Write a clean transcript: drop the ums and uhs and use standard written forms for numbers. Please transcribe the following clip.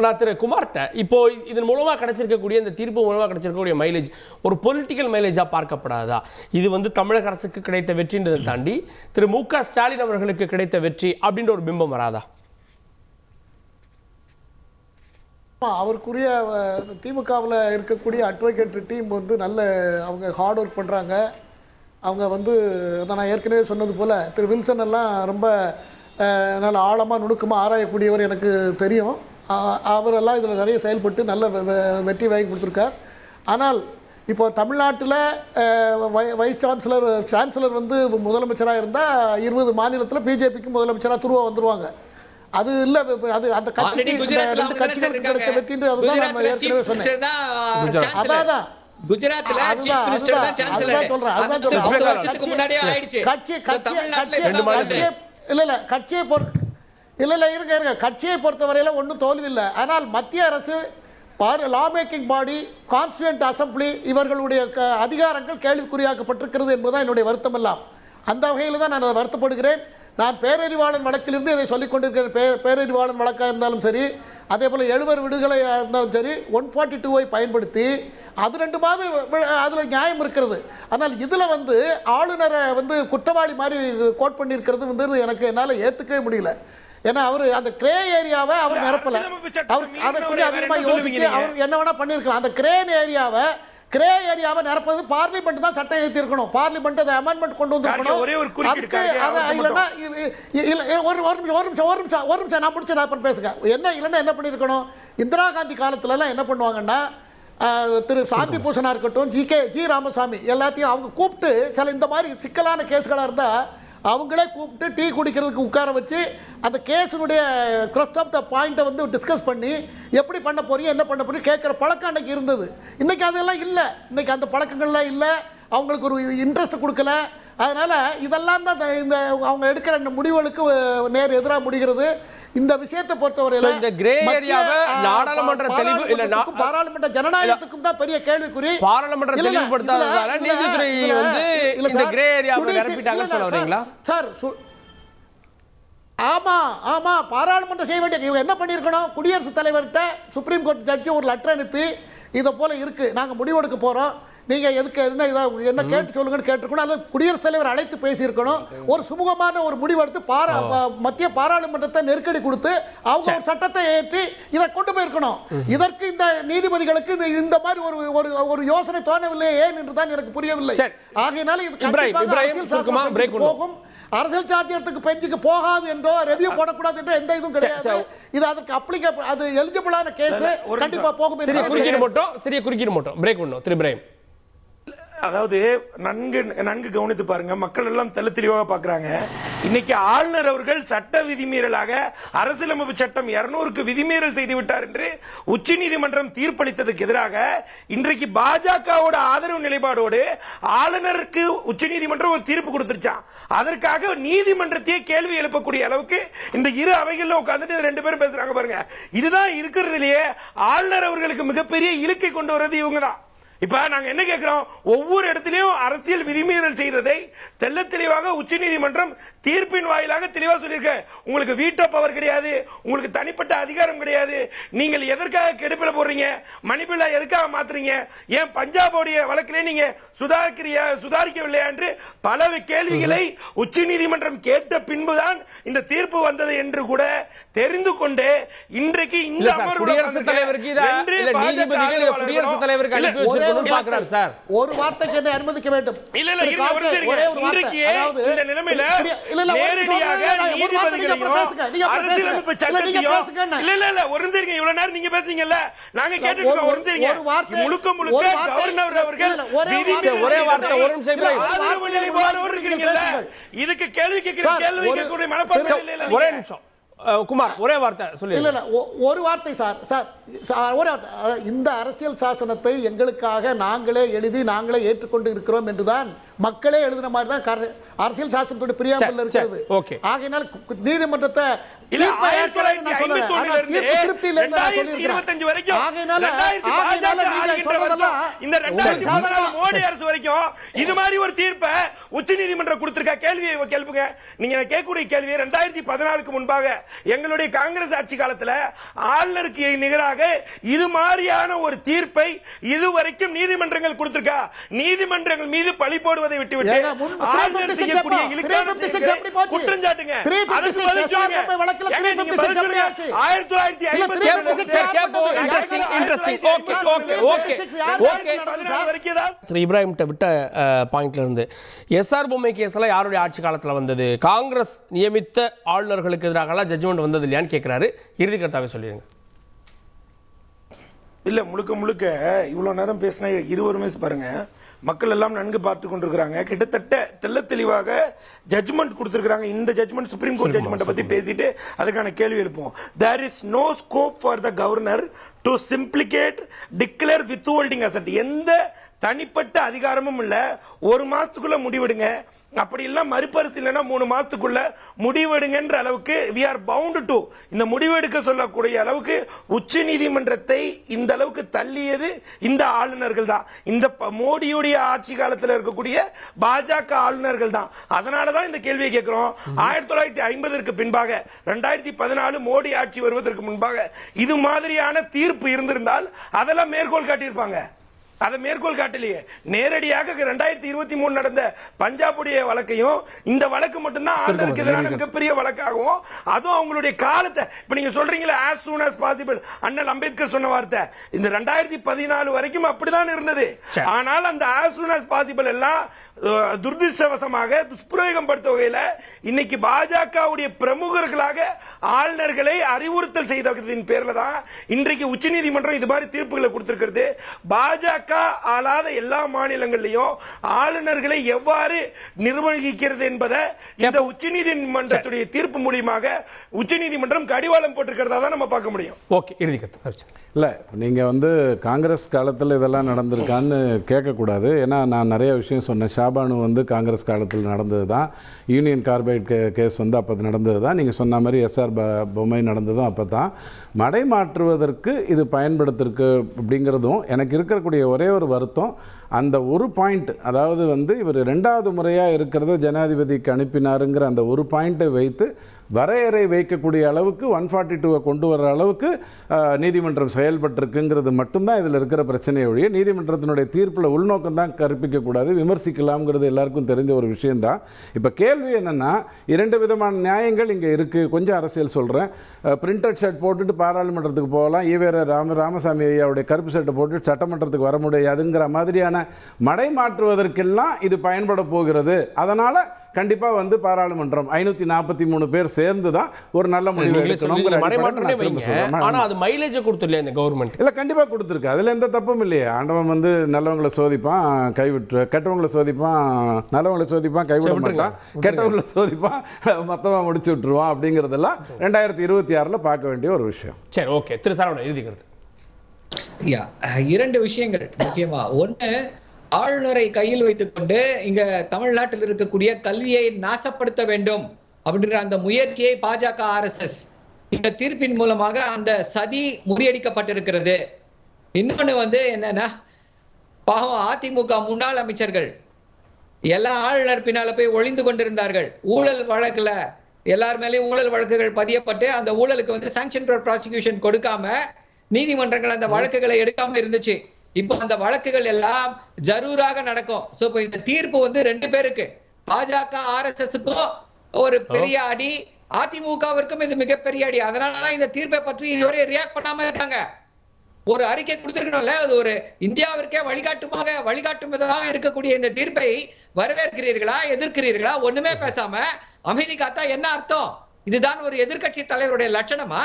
நான் திரு குமார்ட்ட இப்போ இதன் மூலமாக கிடைச்சிருக்கக்கூடிய இந்த தீர்ப்பு மூலமாக கிடைச்சிருக்கக்கூடிய மைலேஜ் ஒரு பொலிட்டிக்கல் மைலேஜாக பார்க்கப்படாதா? இது வந்து தமிழக அரசுக்கு கிடைத்த வெற்றின்றதை தாண்டி திரு மு.க. ஸ்டாலின் அவர்களுக்கு கிடைத்த வெற்றி அப்படின்ற ஒரு பிம்பம் வராதா? அவருக்குரிய திமுகவில் இருக்கக்கூடிய அட்வொகேட் டீம் வந்து நல்ல அவங்க ஹார்ட் ஒர்க் பண்ணுறாங்க. அவங்க வந்து நான் ஏற்கனவே சொன்னது போல் திரு வில்சன் எல்லாம் ரொம்ப நல்ல ஆழமாக நுணுக்கமாக ஆராயக்கூடியவர் எனக்கு தெரியும். அவரெல்லாம் இதில் நிறைய செயல்பட்டு நல்ல வெற்றி வாங்கி கொடுத்துருக்கார். ஆனால் இப்போ தமிழ்நாட்டில் வைஸ் சான்சலர் வந்து முதலமைச்சராக இருந்தால் 20 மாநிலத்தில் பிஜேபிக்கு முதலமைச்சராக துருவா வந்துடுவாங்க. அது இல்லை, அது அந்த கட்சிக்கு ரெண்டு கட்சிகளுக்கு கிடைச்ச வெற்றின்று அதுதான் நம்ம ஏற்கனவே சொன்னேன். அதான் கட்சியை பொறுத்தவரையில் ஒன்றும் தோல்வி இல்லை. ஆனால் மத்திய அரசு லா மேக்கிங் பாடி, கான்ஸ்டியூண்ட் அசம்பிளி இவர்களுடைய அதிகாரங்கள் கேள்விக்குறியாக்கப்பட்டிருக்கிறது என்பதுதான் என்னுடைய வருத்தம் எல்லாம். அந்த வகையில் தான் நான் வருத்தப்படுகிறேன். நான் பேரறிவாளன் வழக்கிலிருந்து இதை சொல்லிக் கொண்டிருக்கிறேன். பேரறிவாளன் வழக்காக இருந்தாலும் சரி, அதே போல் 70 விடுதலை இருந்தாலும் சரி, 142ஐ பயன்படுத்தி அது 2 மாதம் அதில் நியாயம் இருக்கிறது. ஆனால் இதில் வந்து ஆளுநரை வந்து குற்றவாளி மாதிரி கோட் பண்ணியிருக்கிறது வந்து என்னால் ஏற்றுக்கவே முடியல. ஏன்னா அவர் அந்த கிரே ஏரியாவை அவர் நிரப்பல. அவர் அதை கொஞ்சம் அதிகமாக யோசிச்சு அவர் என்ன வேணா பண்ணியிருக்கலாம். அந்த கிரே ஏரியாவை நிரப்பது பார்லிமெண்ட் தான் சட்டம் ஏற்றிருக்கணும். பார்லிமெண்ட் அதை அமெண்ட்மெண்ட் கொண்டு வந்துருக்கணும். ஒரு நிமிஷம் நான் முடிச்சு நான் பேசுங்க. என்ன இல்லைன்னா என்ன பண்ணியிருக்கணும்? இந்திரா காந்தி காலத்துலலாம் என்ன பண்ணுவாங்கன்னா, திரு சாந்தி பூஷனா இருக்கட்டும், ஜி ராமசாமி எல்லாத்தையும் அவங்க கூப்பிட்டு சில இந்த மாதிரி சிக்கலான கேஸ்களாக இருந்தால் அவங்களே கூப்பிட்டு டீ குடிக்கிறதுக்கு உட்கார வச்சு அந்த கேஸினுடைய க்ரஸ்ட் ஆஃப் த பாயிண்ட்டை வந்து டிஸ்கஸ் பண்ணி எப்படி பண்ண போறீங்க, என்ன பண்ண போறீங்க கேட்குற பழக்கம் அன்னைக்கு இருந்தது. இன்னைக்கு அதெல்லாம் இல்லை. இன்னைக்கு அந்த பழக்கங்கள்லாம் இல்லை. அவங்களுக்கு ஒரு இன்ட்ரெஸ்ட் கொடுக்கல. அதனால இதெல்லாம் தான் இந்த அவங்க எடுக்கிற முடிவுகளுக்கு நேர் எதிராக முடிகிறது. இந்த விஷயத்தை பொறுத்தவரையில இந்த கிரே ஏரியாவை நாடாளுமன்ற தெளிவு இல்ல பாராளுமன்ற ஜனநாயகத்துக்கும் தான் பெரிய கேள்விக்குறி. பாராளுமன்ற தெளிவுபடுத்தாததால நீதித்துறை வந்து இந்த கிரே ஏரியாவை நிரப்பிட்டாங்கன்னு சொல்ல வரீங்களா சார்? ஆமா பாராளுமன்றம் செய்ய வேண்டிய இவங்க என்ன பண்ணியிருக்கணும்? குடியரசுத் தலைவர்கிட்ட சுப்ரீம் கோர்ட் ஜட்ஜி ஒரு லெட்டர் அனுப்பி இதை போல இருக்கு, நாங்க முடிவெடுக்க போறோம், நீங்க எதுக்கு என்ன கேட்டு சொல்லுங்கன்னு கேட்டிருக்கணும். அல்லது குடியரசுத் தலைவர் அழைத்து பேசியிருக்கணும். ஒரு சுமூகமான ஒரு முடிவெடுத்து மத்திய பாராளுமன்றத்தை நெருக்கடி கொடுத்து அவங்க ஒரு சட்டத்தை ஏற்றி இதை கொண்டு போயிருக்கணும். இதற்கு இந்த நீதிபதிகளுக்கு இந்த மாதிரி ஒரு யோசனை தோணவில்லை. ஏன் என்றுதான் எனக்கு புரியவில்லை. ஆகையினால இது போகும். அரசியல் சார்ஜத்துக்கு பெஞ்சுக்கு போகாது என்றோ ரெவியூ போடக்கூடாது என்றோ எந்த இதுவும் கிடையாது. இது அதற்கு அப்ளிகேபிள், அது எலிஜிபிளான கேஸ் கண்டிப்பா போகும். சிறிய குறுக்கீடு மட்டும் பிரேக் பண்ணணும். திரு இப்ராஹிம், அதாவது நன்கு கவனித்து பாருங்க. மக்கள் எல்லாம் தெளிவாக பாக்குறாங்க. இன்னைக்கு ஆளுநர் அவர்கள் சட்ட விதிமீறலாக அரசியலமைப்பு சட்டம் 200க்கு விதிமீறல் செய்து விட்டார் என்று உச்சநீதிமன்றம் தீர்ப்பளித்ததுக்கு எதிராக இன்றைக்கு பாஜகவோட ஆதரவு நிலைப்பாடோடு ஆளுநருக்கு உச்சநீதிமன்றம் ஒரு தீர்ப்பு கொடுத்துருச்சான். அதற்காக நீதிமன்றத்தையே கேள்வி எழுப்பக்கூடிய அளவுக்கு இந்த இரு அவைகள்ல உட்கார்ந்துட்டு 2 பேரும் பேசுறாங்க பாருங்க. இதுதான் இருக்கிறதுலயே ஆளுநர் அவர்களுக்கு மிகப்பெரிய இழுக்கை கொண்டு வருவது இவங்க தான். இப்ப நாங்க என்ன கேட்கிறோம்? ஒவ்வொரு இடத்திலையும் அரசியல் விதிமீறல் செய்ததை தெல்ல தெளிவாக உச்சநீதிமன்றம் தீர்ப்பின் வாயிலாக தெளிவாக சொல்லியிருக்க. உங்களுக்கு வீட்டோ பவர் கிடையாது, உங்களுக்கு தனிப்பட்ட அதிகாரம் கிடையாது, நீங்கள் எதற்காக கெடுப்பில போடுறீங்க, மணிப்பில்லா எதுக்காக மாத்துறீங்க, ஏன் பஞ்சாபோடைய வழக்கிலே நீங்க சுதாரிக்கவில்லையா என்று பல கேள்விகளை உச்சநீதிமன்றம் கேட்ட பின்புதான் இந்த தீர்ப்பு வந்தது என்று கூட தெரிந்து கொண்டு இன்றைக்கு இந்த குடியரசுத் தலைவருக்கு குடியரசுத் தலைவருக்கு அனுப்பி ஒரு வார்த்தைக்கு என்ன அனுமதிக்க வேண்டும். இந்த நிலைமையில நேரடியாக இவ்வளவு நேரம் நீங்க பேசுறீங்கல்ல, நாங்க கேட்டுட்டு முழுக்க முழுக்க கவர்னர் அவர்கள் ஒரே வார்த்தை ஒரு நிமிஷம் இதுக்கு கேள்வி கேட்கிற மனப்பான்மை. ஒரே நிமிஷம் குமார், ஒரே வார்த்தை சொல்லி. இல்ல ஒரு வார்த்தை சார், ஒரு இந்த அரசியல் சாசனத்தை எங்களுக்காக நாங்களே எழுதி நாங்களே ஏற்றுக்கொண்டு இருக்கிறோம் என்றுதான் மக்களே எழுதின மாதிரி தான் அரசியல் சாசனத்தோட பிரியாமல் இருக்கிறது. ஆகையினால் நீதிமன்றத்தை இது மாதிரி ஒரு தீர்ப்பை உச்ச நீதிமன்றம் கொடுத்திருக்க. கேள்வியை கேள்விங்க, நீங்க கேட்கக்கூடிய கேள்வி 2014க்கு முன்பாக எங்களுடைய காங்கிரஸ் ஆட்சி காலத்துல ஆளுநருக்கு நிகராக இது மாதிரியான ஒரு தீர்ப்பை இதுவரைக்கும் நீதிமன்றங்கள் கொடுத்திருக்கா? நீதிமன்றங்கள் மீது பழி போடுவதை விட்டுவிட்டு ஆளுநர் செய்யக்கூடிய இழுக்கான குற்றம் சாட்டுங்க. அதுக்கு பதில் சொல்லுங்க. இப்ராஹிம் விட்ட பாயிண்ட்ல இருந்து எஸ்ஆர் பொம்மை கேஸ் எல்லாம் யாருடைய ஆட்சி காலத்தில் வந்தது? காங்கிரஸ் நியமித்த ஆளுநர்களுக்கு எதிராக ஜட்ஜ்மெண்ட் வந்தது இல்லையான்னு கேட்கிறாரு. இறுதி கருத்தாவே சொல்லிடுங்க. இல்ல, முழுக்க இவ்வளவு நேரம் பேசின இருவருமே பாருங்க, மக்கள் எல்லாம் நன்கு பார்த்து கொண்டிருக்கிறாங்க. கிட்டத்தட்ட தெள்ள தெளிவாக ஜட்ஜ்மெண்ட் கொடுத்திருக்காங்க. இந்த ஜட்ஜ்மெண்ட் சுப்ரீம் கோர்ட் ஜட்ஜ்மெண்ட் பத்தி பேசிட்டு அதுக்கான கேள்வி எழுப்போம். There is no scope for the governor to simplicate declare withholding asset. எந்த தனிப்பட்ட அதிகாரமும் இல்ல. ஒரு மாசத்துக்குள்ள முடிவெடுங்க, அப்படி இல்ல மறுபரிசீலனை 3 மாசத்துக்குள்ள முடிவெடுங்கன்ற அளவுக்கு we are bound to இந்த முடிவெடுக்க சொல்லக்கூடிய அளவுக்கு உச்ச நீதிமன்றத்தை இந்த அளவுக்கு தள்ளியது இந்த ஆளுநர்கள் தான். இந்த மோடியுடைய ஆட்சி காலத்தில் இருக்கக்கூடிய பாஜக ஆளுநர்கள் தான். அதனாலதான் இந்த கேள்வியை கேட்கிறோம். 1950ற்கு பின்பாக 2014 மோடி ஆட்சி வருவதற்கு முன்பாக இது மாதிரியான தீர்ப்பு இருந்திருந்தால் அதெல்லாம் மேற்கோள் காட்டியிருப்பாங்க. அதை மேற்கோள் காட்டலையே. நேரடியாக 2023 நடந்த பஞ்சாபுடைய வழக்கையும் இந்த வழக்கு மட்டும்தான் ஆளுநருக்கு எதிரான மிகப்பெரிய வழக்காகவும், அதுவும் அவங்களுடைய காலத்தை இப்ப நீங்க சொல்றீங்களா as soon as possible, அண்ணல் அம்பேத்கர் சொன்ன வார்த்தை இந்த 2014 வரைக்கும் அப்படிதான் இருந்தது. ஆனால் அந்த as soon as possible எல்லாம் துரதிருஷ்டவசமாக துஷ்பிரயோகம் படுத்த வகையில் இன்னைக்கு பாஜகவுடைய பிரமுகர்களாக ஆளுநர்களை அறிவுறுத்தல் செய்ததின் பேர்ல தான் இன்றைக்கு உச்சநீதிமன்றம் இது மாதிரி தீர்ப்புகளை கொடுத்திருக்கிறது. பாஜக ஆளாத எல்லா மாநிலங்களிலும் ஆளுநர்களை எவ்வாறு நிர்வகிக்கிறது என்பதை இந்த உச்சநீதிமன்றத்துடைய தீர்ப்பு மூலமாக உச்சநீதிமன்றம் கடிவாளம் போட்டிருக்கிறதா தான் நம்ம பார்க்க முடியும். ஓகே, இறுதி கருத்து. இல்லை, நீங்கள் காங்கிரஸ் காலத்தில் இதெல்லாம் நடந்திருக்கான்னு கேட்கக்கூடாது. ஏன்னா நான் நிறைய விஷயம் சொன்னேன். ஷாபானு காங்கிரஸ் காலத்தில் நடந்தது தான். யூனியன் கார்பைட் கேஸ் அப்போ நடந்தது தான். நீங்கள் சொன்ன மாதிரி எஸ்ஆர் பொம்மை நடந்ததும் அப்போ தான். மடை மாற்றுவதற்கு இது பயன்படுத்திருக்கு அப்படிங்கிறதும் எனக்கு இருக்கக்கூடிய ஒரே ஒரு வருத்தம், அந்த ஒரு பாயிண்ட், அதாவது இவர் 2வது முறையாக இருக்கிறத ஜனாதிபதிக்கு அனுப்பினாருங்கிற அந்த ஒரு பாயிண்ட்டை வைத்து வரையறை வைக்கக்கூடிய அளவுக்கு 142 கொண்டு வர அளவுக்கு நீதிமன்றம் செயல்பட்டிருக்குங்கிறது மட்டும்தான் இதில் இருக்கிற பிரச்சனையை ஒழிய நீதிமன்றத்தினுடைய தீர்ப்பில் உள்நோக்கம் தான் கற்பிக்கக்கூடாது, விமர்சிக்கலாம்ங்கிறது எல்லாருக்கும் தெரிஞ்ச ஒரு விஷயந்தான். இப்போ கேள்வி என்னென்னா, 2 விதமான நியாயங்கள் இங்கே இருக்குது. கொஞ்சம் அரசியல் சொல்கிறேன். பிரிண்டட் ஷர்ட் போட்டுட்டு பாராளுமன்றத்துக்கு போகலாம், ஈவேர ராமசாமி ஐயாவுடைய கருப்பு ஷர்ட்டை போட்டு சட்டமன்றத்துக்கு வர முடியாதுங்கிற மாதிரியான மடை மாற்றுவதற்கெல்லாம் இது பயன்பட போகிறது. அதனால் கண்டிப்பாக பாராளுமன்றம் 543 பேர் சேர்ந்து தான் ஒரு நல்ல முடிவு எடுக்கணும். ஆனா அது மைலேஜ் கொடுத்துடல இந்த கவர்மெண்ட். இல்ல, கண்டிப்பா கொடுத்துருக்கு. அதுல எந்த தப்பும் இல்லையே. ஆண்டவன் நல்லவங்களை சோதிப்பான், கைவிட்டு கெட்டவங்களை சோதிப்பான், நல்லவங்களை சோதிப்பான், கைவிட மாட்டான், கெட்டவங்களை சோதிப்பான், மொத்தமா முடிச்சு விட்டுருவான். அப்படிங்கறதெல்லாம் 2026 பார்க்க வேண்டிய ஒரு விஷயம். சரி, ஓகே. திரு சரவணன், இறுதி கருத்து. 2 விஷயங்கள் முக்கியமா. ஒண்ணு, ஆளுநரை கையில் வைத்துக் கொண்டு இங்க தமிழ்நாட்டில் இருக்கக்கூடிய கல்வியை நாசப்படுத்த வேண்டும் அப்படின்ற அந்த முயற்சியை பாஜக RSS இந்த தீர்ப்பின் மூலமாக அந்த சதி முறியடிக்கப்பட்டிருக்கிறது. இன்னொன்னு என்னன்னா, பாவம் அதிமுக முன்னாள் அமைச்சர்கள் எல்லா ஆளுநர் பின்னால போய் ஒளிந்து கொண்டிருந்தார்கள். ஊழல் வழக்குல எல்லார் மேலேயும் ஊழல் வழக்குகள் பதியப்பட்டு அந்த ஊழலுக்கு சாங்ஷன் ஃபார் ப்ராசிக்யூஷன் கொடுக்காம நீதிமன்றங்கள் அந்த வழக்குகளை எடுக்காம இருந்துச்சு. இப்போ அந்த வழக்குகள் எல்லாம் ஜரூராக நடக்கும். சோ இப்போ இந்த தீர்ப்பு 2 பேருக்கு, பாஜக RSSக்கும் ஒரு பெரிய அடி, அதிமுகவிற்கும் இது மிகப்பெரிய அடி. அதனாலதான் இந்த தீர்ப்பை பற்றி இதுவரை ரியாக்ட் பண்ணாம இருக்காங்க. ஒரு அறிக்கை கொடுத்திருக்கணும்ல, அது ஒரு இந்தியாவிற்கே வழிகாட்டும் விதமாக இருக்கக்கூடிய இந்த தீர்ப்பை வரவேற்கிறீர்களா, எதிர்க்கிறீர்களா? ஒண்ணுமே பேசாம அமைதி காத்தா என்ன அர்த்தம்? இதுதான் ஒரு எதிர்க்கட்சி தலைவருடைய லட்சணமா?